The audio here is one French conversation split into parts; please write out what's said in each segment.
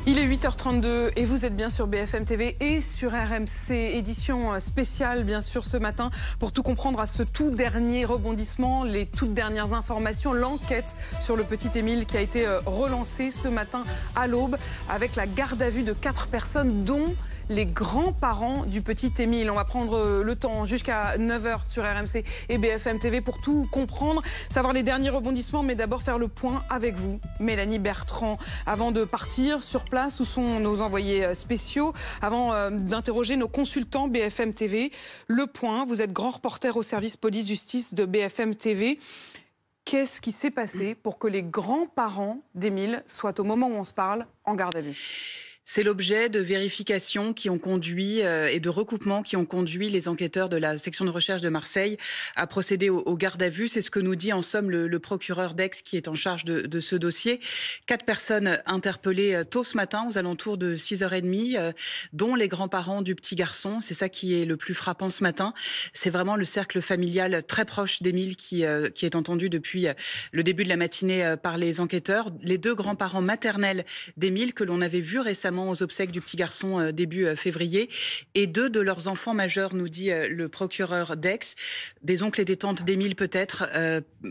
Il est 8h32 et vous êtes bien sur BFM TV et sur RMC, édition spéciale bien sûr ce matin pour tout comprendre à ce tout dernier rebondissement, les toutes dernières informations, l'enquête sur le petit Émile qui a été relancée ce matin à l'aube avec la garde à vue de 4 personnes dont les grands-parents du petit Émile. On va prendre le temps jusqu'à 9h sur RMC et BFM TV pour tout comprendre, savoir les derniers rebondissements, mais d'abord faire le point avec vous, Mélanie Bertrand, avant de partir sur place où sont nos envoyés spéciaux, avant d'interroger nos consultants BFM TV. Le point, vous êtes grand reporter au service police-justice de BFM TV. Qu'est-ce qui s'est passé pour que les grands-parents d'Émile soient, au moment où on se parle, en garde à vue ? C'est l'objet de vérifications qui ont conduit et de recoupements qui ont conduit les enquêteurs de la section de recherche de Marseille à procéder aux gardes à vue. C'est ce que nous dit en somme le procureur d'Aix qui est en charge de ce dossier. 4 personnes interpellées tôt ce matin aux alentours de 6h30, dont les grands-parents du petit garçon. C'est ça qui est le plus frappant ce matin. C'est vraiment le cercle familial très proche d'Émile qui est entendu depuis le début de la matinée par les enquêteurs. Les 2 grands-parents maternels d'Émile que l'on avait vus récemment aux obsèques du petit garçon début février, et 2 de leurs enfants majeurs, nous dit le procureur d'Aix, des oncles et des tantes d'Émile peut-être.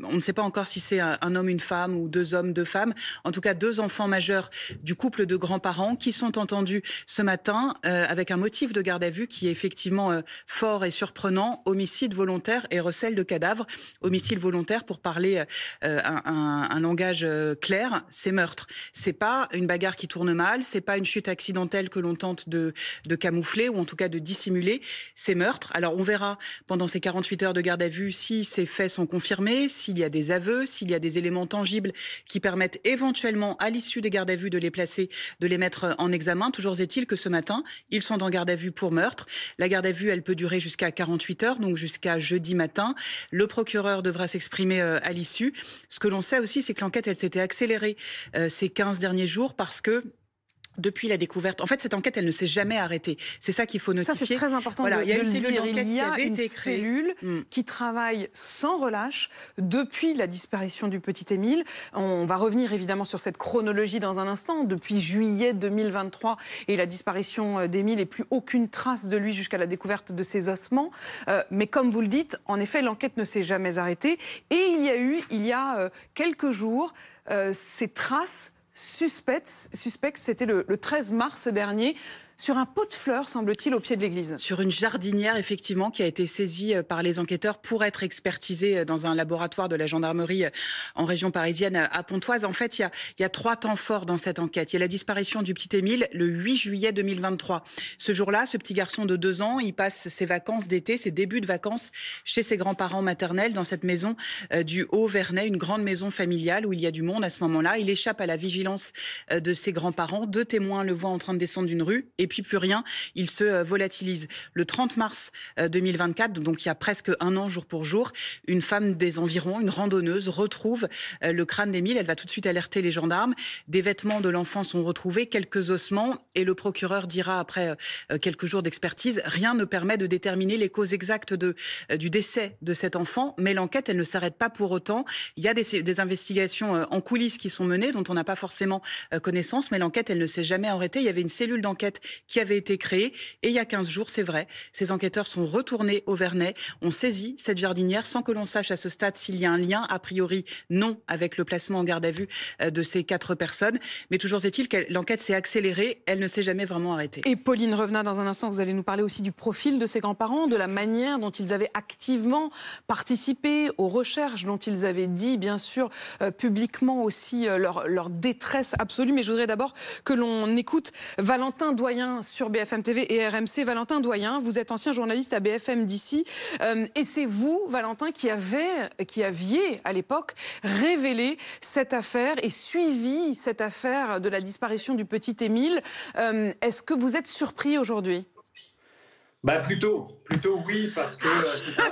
On ne sait pas encore si c'est un homme, une femme ou 2 hommes, 2 femmes. En tout cas, 2 enfants majeurs du couple de grands-parents qui sont entendus ce matin avec un motif de garde à vue qui est effectivement fort et surprenant, homicide volontaire et recel de cadavres. Homicide volontaire, pour parler un langage clair, c'est meurtre. C'est pas une bagarre qui tourne mal, c'est pas une chute accidentelle que l'on tente de camoufler ou en tout cas de dissimuler, c'est meurtre. Alors on verra pendant ces 48 heures de garde à vue si ces faits sont confirmés, s'il y a des aveux, s'il y a des éléments tangibles qui permettent éventuellement à l'issue des gardes à vue de les placer, de les mettre en examen. Toujours est-il que ce matin, ils sont en garde à vue pour meurtre. La garde à vue, elle peut durer jusqu'à 48 heures, donc jusqu'à jeudi matin. Le procureur devra s'exprimer à l'issue. Ce que l'on sait aussi, c'est que l'enquête, elle s'était accélérée ces 15 derniers jours parce que depuis la découverte, en fait, cette enquête, elle ne s'est jamais arrêtée. C'est ça qu'il faut notifier. Ça, c'est très important voilà, de il y a le une cellule dire. d'enquête Il y a une créée. cellule qui travaille sans relâche depuis la disparition du petit Émile. On va revenir évidemment sur cette chronologie dans un instant. Depuis juillet 2023 et la disparition d'Émile et plus aucune trace de lui jusqu'à la découverte de ses ossements. Mais comme vous le dites, en effet, l'enquête ne s'est jamais arrêtée. Et il y a quelques jours, ces traces suspecte, c'était le 13 mars dernier, sur un pot de fleurs, semble-t-il, au pied de l'église. Sur une jardinière, effectivement, qui a été saisie par les enquêteurs pour être expertisée dans un laboratoire de la gendarmerie en région parisienne à Pontoise. En fait, il y a 3 temps forts dans cette enquête. Il y a la disparition du petit Émile le 8 juillet 2023. Ce jour-là, ce petit garçon de 2 ans, il passe ses vacances d'été, ses débuts de vacances chez ses grands-parents maternels dans cette maison du Haut-Vernay, une grande maison familiale où il y a du monde à ce moment-là. Il échappe à la vigilance de ses grands-parents. 2 témoins le voient en train de descendre d'une rue et puis plus rien, il se volatilise. Le 30 mars 2024, donc il y a presque un an jour pour jour, une femme des environs, une randonneuse, retrouve le crâne d'Émile. Elle va tout de suite alerter les gendarmes. Des vêtements de l'enfant sont retrouvés, quelques ossements, et le procureur dira après quelques jours d'expertise, rien ne permet de déterminer les causes exactes du décès de cet enfant, mais l'enquête, elle ne s'arrête pas pour autant. Il y a des investigations en coulisses qui sont menées, dont on n'a pas forcément connaissance, mais l'enquête, elle ne s'est jamais arrêtée. Il y avait une cellule d'enquête qui avait été créée, et il y a 15 jours, c'est vrai, ces enquêteurs sont retournés au Vernay, ont saisi cette jardinière sans que l'on sache à ce stade s'il y a un lien, a priori non, avec le placement en garde à vue de ces 4 personnes, mais toujours est-il que l'enquête s'est accélérée, elle ne s'est jamais vraiment arrêtée. Et Pauline Revenat, dans un instant, vous allez nous parler aussi du profil de ces grands-parents, de la manière dont ils avaient activement participé aux recherches, dont ils avaient dit, bien sûr, publiquement aussi leur détresse absolue, mais je voudrais d'abord que l'on écoute Valentin Doyen sur BFM TV et RMC. Valentin Doyen, vous êtes ancien journaliste à BFM d'ici, et c'est vous, Valentin, qui aviez à l'époque révélé cette affaire et suivi cette affaire de la disparition du petit Émile. Est-ce que vous êtes surpris aujourd'hui ? Plutôt oui, parce que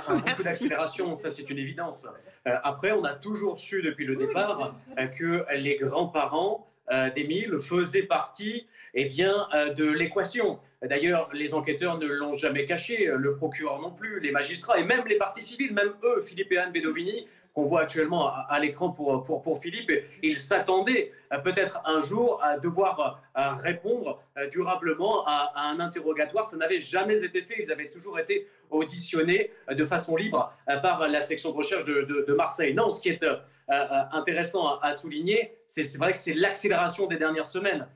c'est beaucoup d'accélération, ça c'est une évidence. Après, on a toujours su depuis le départ que les grands-parents d'Émile faisaient partie de l'équation. D'ailleurs, les enquêteurs ne l'ont jamais caché, le procureur non plus, les magistrats et même les parties civiles, même eux, Philippe et Anne Bedovini, qu'on voit actuellement à l'écran pour Philippe, ils s'attendaient peut-être un jour devoir répondre durablement à un interrogatoire. Ça n'avait jamais été fait. Ils avaient toujours été auditionnés de façon libre par la section de recherche de Marseille. Non, ce qui est intéressant à souligner, c'est vrai que c'est l'accélération des dernières semaines.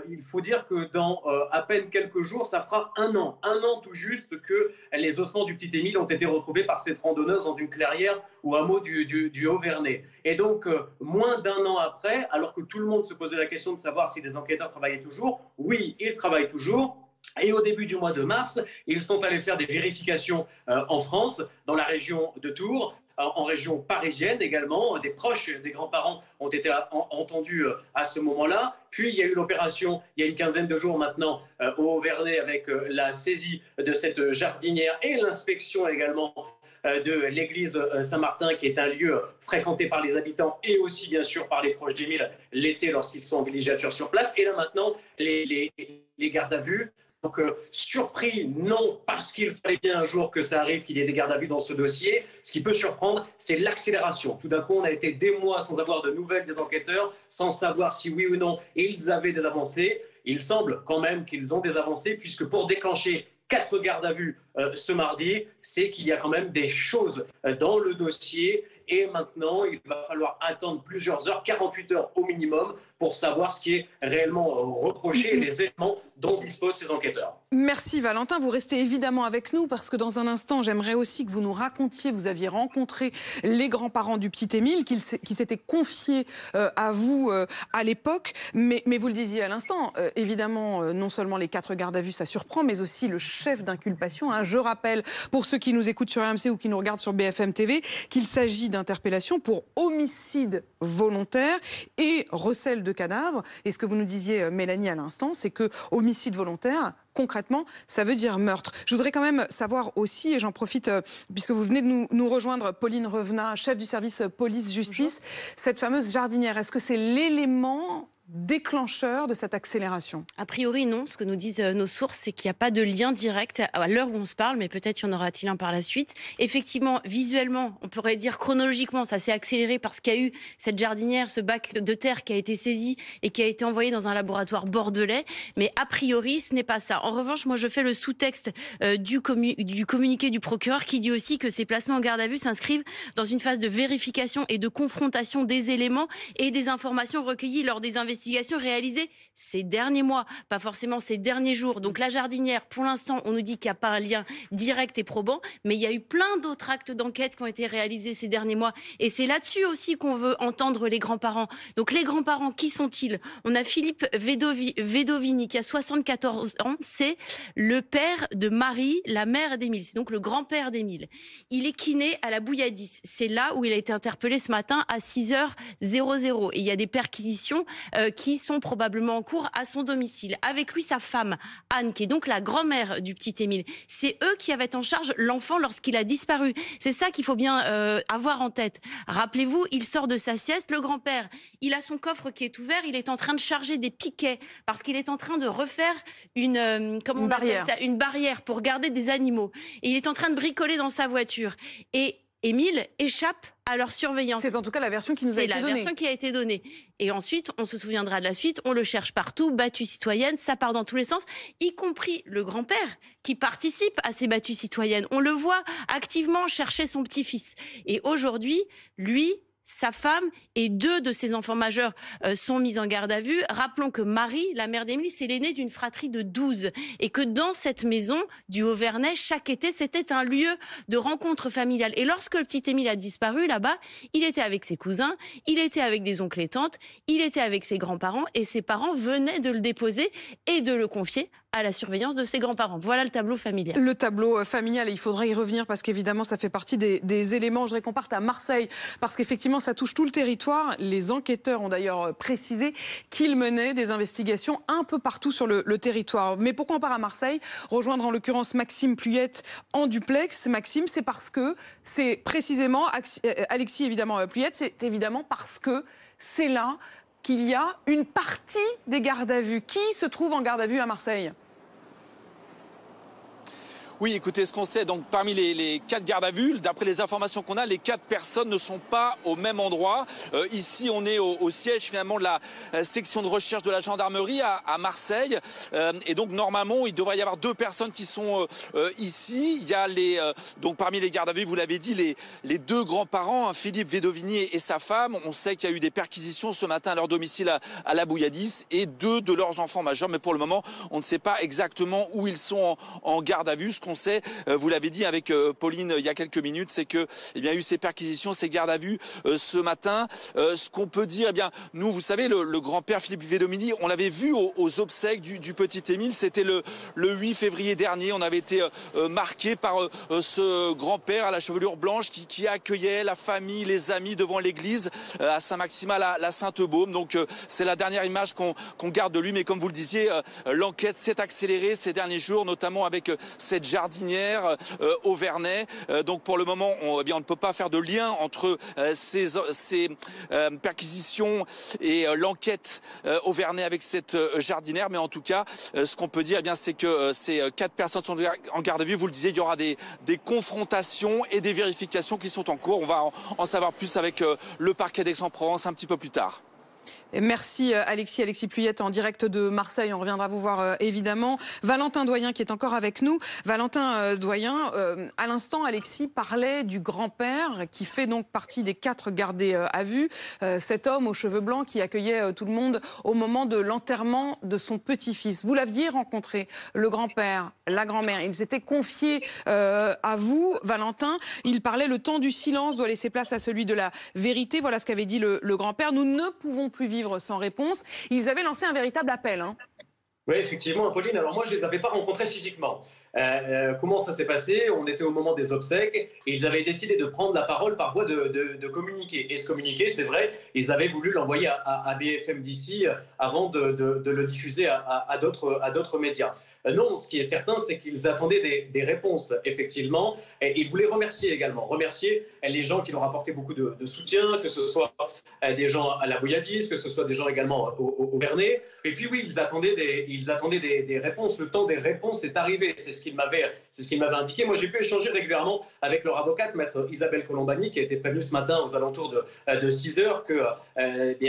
Il faut dire que dans à peine quelques jours, ça fera un an tout juste que les ossements du petit Émile ont été retrouvés par cette randonneuse dans une clairière ou hameau du Haut-Vernay. Et donc, moins d'un an après, alors que tout le monde se posait la question de savoir si les enquêteurs travaillaient toujours, oui, ils travaillent toujours. Et au début du mois de mars, ils sont allés faire des vérifications en France, dans la région de Tours, en région parisienne également. Des proches des grands-parents ont été entendus à ce moment-là. Puis il y a eu l'opération, il y a une quinzaine de jours maintenant, au Haut-Vernay, avec la saisie de cette jardinière et l'inspection également de l'église Saint-Martin, qui est un lieu fréquenté par les habitants et aussi bien sûr par les proches d'Émile l'été lorsqu'ils sont en villégiature sur place. Et là maintenant, les gardes à vue. Donc, surpris, non, parce qu'il fallait bien un jour que ça arrive, qu'il y ait des gardes à vue dans ce dossier. Ce qui peut surprendre, c'est l'accélération. Tout d'un coup, on a été des mois sans avoir de nouvelles des enquêteurs, sans savoir si oui ou non ils avaient des avancées. Il semble quand même qu'ils ont des avancées, puisque pour déclencher 4 gardes à vue ce mardi, c'est qu'il y a quand même des choses dans le dossier. Et maintenant, il va falloir attendre plusieurs heures, 48 heures au minimum, pour savoir ce qui est réellement reproché et les éléments dont disposent ces enquêteurs. Merci Valentin, vous restez évidemment avec nous parce que dans un instant, j'aimerais aussi que vous nous racontiez, vous aviez rencontré les grands-parents du petit Émile, qui s'étaient confiés à vous à l'époque, mais vous le disiez à l'instant, évidemment, non seulement les 4 gardes à vue, ça surprend, mais aussi le chef d'inculpation. Hein. Je rappelle, pour ceux qui nous écoutent sur RMC ou qui nous regardent sur BFM TV, qu'il s'agit d'interpellation pour homicide volontaire et recel de cadavres. Et ce que vous nous disiez, Mélanie, à l'instant, c'est que homicide volontaire, concrètement, ça veut dire meurtre. Je voudrais quand même savoir aussi, et j'en profite puisque vous venez de nous rejoindre, Pauline Revenat, chef du service police-justice, cette fameuse jardinière, est-ce que c'est l'élément déclencheur de cette accélération? A priori, non. Ce que nous disent nos sources, c'est qu'il n'y a pas de lien direct à l'heure où on se parle, mais peut-être y en aura-t-il un par la suite. Effectivement, visuellement, on pourrait dire chronologiquement, ça s'est accéléré parce qu'il y a eu cette jardinière, ce bac de terre qui a été saisi et qui a été envoyé dans un laboratoire bordelais. Mais a priori, ce n'est pas ça. En revanche, moi, je fais le sous-texte du communiqué du procureur qui dit aussi que ces placements en garde à vue s'inscrivent dans une phase de vérification et de confrontation des éléments et des informations recueillies lors des investigations réalisées ces derniers mois, pas forcément ces derniers jours. Donc la jardinière, pour l'instant, on nous dit qu'il n'y a pas un lien direct et probant, mais il y a eu plein d'autres actes d'enquête qui ont été réalisés ces derniers mois. Et c'est là-dessus aussi qu'on veut entendre les grands-parents. Donc les grands-parents, qui sont-ils? On a Philippe Vedovini, qui a 74 ans. C'est le père de Marie, la mère d'Émile. C'est donc le grand-père d'Émile. Il est kiné à la Bouilladis. C'est là où il a été interpellé ce matin à 6h00. Et il y a des perquisitions qui sont probablement en cours à son domicile. Avec lui, sa femme, Anne, qui est donc la grand-mère du petit Émile. C'est eux qui avaient en charge l'enfant lorsqu'il a disparu. C'est ça qu'il faut bien avoir en tête. Rappelez-vous, il sort de sa sieste, le grand-père, il a son coffre qui est ouvert, il est en train de charger des piquets parce qu'il est en train de refaire une barrière pour garder des animaux. Et il est en train de bricoler dans sa voiture. Et Émile échappe à leur surveillance. C'est en tout cas la version qui nous a été donnée. C'est la version qui a été donnée. Et ensuite, on se souviendra de la suite, on le cherche partout, battue citoyenne, ça part dans tous les sens, y compris le grand-père qui participe à ces battues citoyennes. On le voit activement chercher son petit-fils. Et aujourd'hui, lui, sa femme et 2 de ses enfants majeurs sont mis en garde à vue. Rappelons que Marie, la mère d'Émile, c'est l'aînée d'une fratrie de 12. Et que dans cette maison du Haut-Vernay, chaque été, c'était un lieu de rencontre familiale. Et lorsque le petit Émile a disparu là-bas, il était avec ses cousins, il était avec des oncles et tantes, il était avec ses grands-parents et ses parents venaient de le déposer et de le confier à la surveillance de ses grands-parents. Voilà le tableau familial. Le tableau familial, et il faudrait y revenir parce qu'évidemment ça fait partie des éléments. Je voudrais qu'on parte à Marseille parce qu'effectivement ça touche tout le territoire. Les enquêteurs ont d'ailleurs précisé qu'ils menaient des investigations un peu partout sur le territoire. Mais pourquoi on part à Marseille? Rejoindre en l'occurrence Maxime Pluyette en duplex. Maxime, c'est parce que c'est précisément, Alexis évidemment Pluyette, c'est évidemment parce que c'est là qu'il y a une partie des gardes à vue. Qui se trouve en garde à vue à Marseille? Oui, écoutez, ce qu'on sait, donc parmi les 4 gardes à vue, d'après les informations qu'on a, les 4 personnes ne sont pas au même endroit. Ici, on est au siège finalement de la section de recherche de la gendarmerie à Marseille. Et donc normalement, il devrait y avoir 2 personnes qui sont ici. Il y a donc parmi les gardes à vue, vous l'avez dit, les 2 grands-parents, hein, Philippe Vedovini et sa femme. On sait qu'il y a eu des perquisitions ce matin à leur domicile à la Bouilladis et 2 de leurs enfants majeurs. Mais pour le moment, on ne sait pas exactement où ils sont en garde à vue. Ce qu'on sait, vous l'avez dit avec Pauline il y a quelques minutes, c'est que il y a eu ces perquisitions, ces gardes à vue ce matin. Ce qu'on peut dire, nous, vous savez, le grand-père Philippe Vedovini, on l'avait vu aux obsèques du petit Émile. C'était le 8 février dernier. On avait été marqué par ce grand-père à la chevelure blanche qui accueillait la famille, les amis devant l'église à Saint-Maximin, la Sainte-Baume. Donc c'est la dernière image qu'on garde de lui. Mais comme vous le disiez, l'enquête s'est accélérée ces derniers jours, notamment avec cette jardinière au Vernet. Donc pour le moment, on ne peut pas faire de lien entre ces perquisitions et l'enquête au Vernet avec cette jardinière. Mais en tout cas, ce qu'on peut dire, c'est que ces 4 personnes sont en garde à vue. Vous le disiez, il y aura des confrontations et des vérifications qui sont en cours. On va en savoir plus avec le parquet d'Aix-en-Provence un petit peu plus tard. Merci Alexis Pluyette en direct de Marseille. On reviendra vous voir évidemment. Valentin Doyen qui est encore avec nous. Valentin Doyen, à l'instant Alexis parlait du grand-père qui fait donc partie des 4 gardés à vue. Cet homme aux cheveux blancs qui accueillait tout le monde au moment de l'enterrement de son petit-fils. Vous l'aviez rencontré, le grand-père, la grand-mère. Ils étaient confiés à vous, Valentin. Il parlait: le temps du silence doit laisser place à celui de la vérité. Voilà ce qu'avait dit le grand-père. Nous ne pouvons plus vivre sans réponse. Ils avaient lancé un véritable appel. Oui, effectivement, Pauline. Alors moi, je ne les avais pas rencontrés physiquement. Comment ça s'est passé? On était au moment des obsèques et ils avaient décidé de prendre la parole par voie de communiqué. Et ce communiqué, c'est vrai, ils avaient voulu l'envoyer à BFM d'ici avant de le diffuser à d'autres médias. Non, ce qui est certain, c'est qu'ils attendaient des réponses, effectivement. Et ils voulaient remercier les gens qui leur apportaient beaucoup de soutien, que ce soit des gens à la Bouilladis, que ce soit des gens également au Vernet. Et puis oui, ils attendaient des réponses. Le temps des réponses est arrivé. C'est ce qu'il m'avait indiqué. Moi, j'ai pu échanger régulièrement avec leur avocate, maître Isabelle Colombani, qui a été prévenue ce matin aux alentours de 6 heures que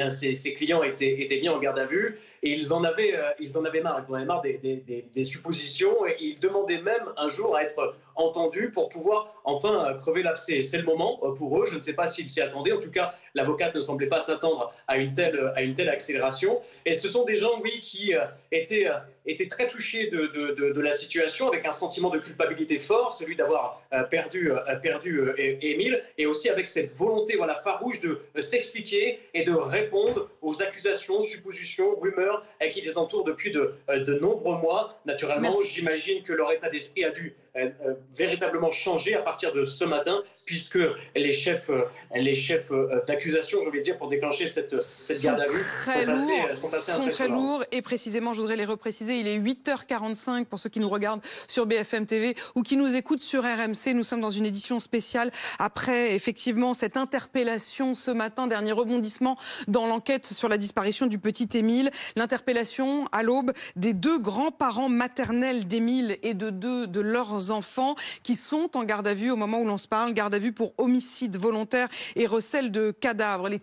ses clients étaient mis en garde à vue. Et ils en avaient marre. Ils en avaient marre des suppositions. Et ils demandaient même un jour à être entendus pour pouvoir enfin crever l'abcès. C'est le moment pour eux. Je ne sais pas s'ils s'y attendaient. En tout cas, l'avocate ne semblait pas s'attendre à une telle accélération. Et ce sont des gens, oui, qui étaient très touchés de la situation, avec un sentiment de culpabilité fort, celui d'avoir perdu Émile, et aussi avec cette volonté farouche de s'expliquer et de répondre aux accusations, suppositions, rumeurs qui les entourent depuis de nombreux mois. Naturellement, j'imagine que leur état d'esprit a dû véritablement changer à partir de ce matin, puisque les chefs d'accusation, je vais dire, pour déclencher cette garde à vue sont très lourds. Et précisément, je voudrais les repréciser, il est 8h45 pour ceux qui nous regardent sur BFM TV ou qui nous écoutent sur RMC. Nous sommes dans une édition spéciale après effectivement cette interpellation ce matin, dernier rebondissement dans l'enquête sur la disparition du petit Émile. L'interpellation à l'aube des 2 grands-parents maternels d'Émile et de 2 de leurs enfants qui sont en garde à vue au moment où l'on se parle, garde à vue pour homicide volontaire et recel de cadavres. Les